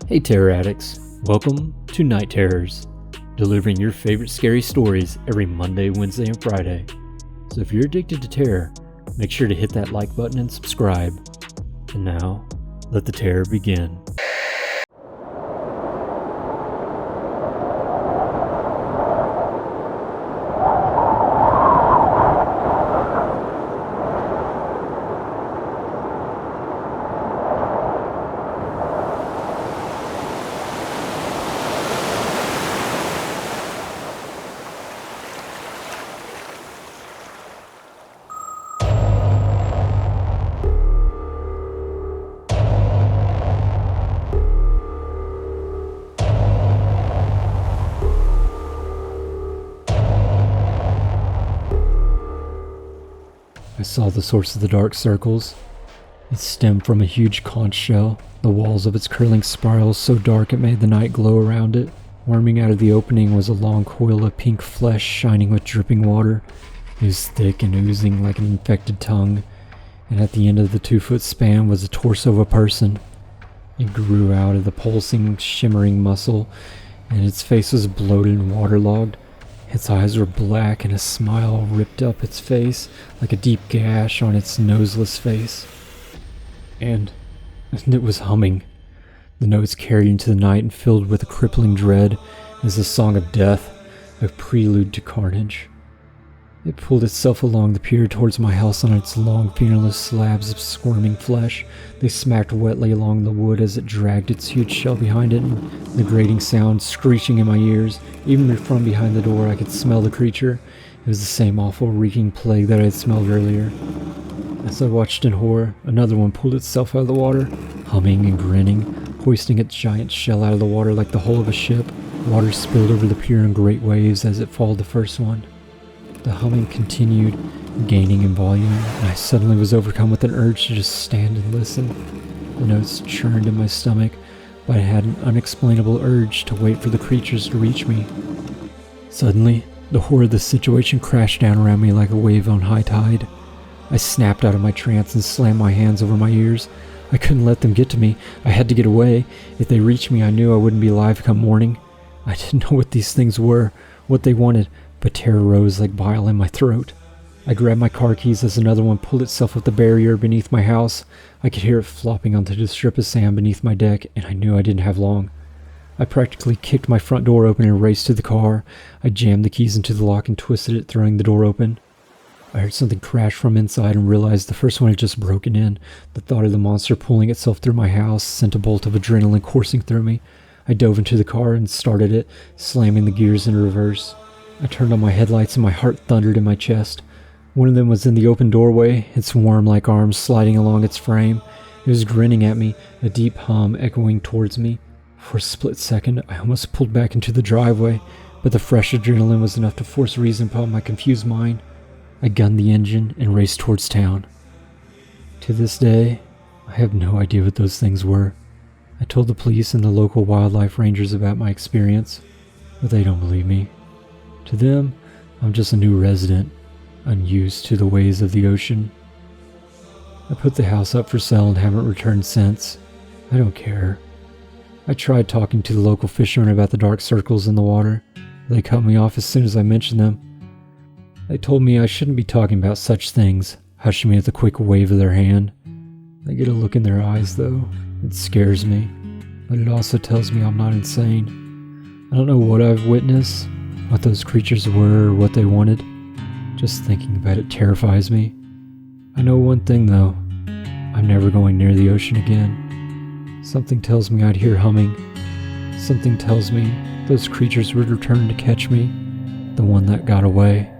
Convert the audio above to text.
Hey terror addicts, welcome to Night Terrors, delivering your favorite scary stories every Monday, Wednesday, and Friday. So if you're addicted to terror, make sure to hit that like button and subscribe. And now, let the terror begin. I saw the source of the dark circles. It stemmed from a huge conch shell, the walls of its curling spirals so dark it made the night glow around it. Worming out of the opening was a long coil of pink flesh shining with dripping water. It was thick and oozing like an infected tongue, and at the end of the 2-foot span was the torso of a person. It grew out of the pulsing, shimmering muscle, and its face was bloated and waterlogged. Its eyes were black and a smile ripped up its face like a deep gash on its noseless face. And it was humming. The notes carried into the night and filled with a crippling dread as a song of death, a prelude to carnage. It pulled itself along the pier towards my house on its long, fingerless slabs of squirming flesh. They smacked wetly along the wood as it dragged its huge shell behind it, and the grating sound screeching in my ears. Even from behind the door I could smell the creature. It was the same awful reeking plague that I had smelled earlier. As I watched in horror, another one pulled itself out of the water, humming and grinning, hoisting its giant shell out of the water like the hull of a ship. Water spilled over the pier in great waves as it followed the first one. The humming continued, gaining in volume, and I suddenly was overcome with an urge to just stand and listen. The notes churned in my stomach, but I had an unexplainable urge to wait for the creatures to reach me. Suddenly, the horror of the situation crashed down around me like a wave on high tide. I snapped out of my trance and slammed my hands over my ears. I couldn't let them get to me. I had to get away. If they reached me, I knew I wouldn't be alive come morning. I didn't know what these things were, what they wanted, but terror rose like bile in my throat. I grabbed my car keys as another one pulled itself up the barrier beneath my house. I could hear it flopping onto the strip of sand beneath my deck, and I knew I didn't have long. I practically kicked my front door open and raced to the car. I jammed the keys into the lock and twisted it, throwing the door open. I heard something crash from inside and realized the first one had just broken in. The thought of the monster pulling itself through my house sent a bolt of adrenaline coursing through me. I dove into the car and started it, slamming the gears in reverse. I turned on my headlights and my heart thundered in my chest. One of them was in the open doorway, its worm-like arms sliding along its frame. It was grinning at me, a deep hum echoing towards me. For a split second, I almost pulled back into the driveway, but the fresh adrenaline was enough to force reason upon my confused mind. I gunned the engine and raced towards town. To this day, I have no idea what those things were. I told the police and the local wildlife rangers about my experience, but they don't believe me. To them, I'm just a new resident, unused to the ways of the ocean. I put the house up for sale and haven't returned since. I don't care. I tried talking to the local fishermen about the dark circles in the water. They cut me off as soon as I mentioned them. They told me I shouldn't be talking about such things, hushing me with a quick wave of their hand. I get a look in their eyes, though. It scares me, but it also tells me I'm not insane. I don't know what I've witnessed, what those creatures were, or what they wanted. Just thinking about it terrifies me. I know one thing, though. I'm never going near the ocean again. Something tells me I'd hear humming. Something tells me those creatures would return to catch me, the one that got away.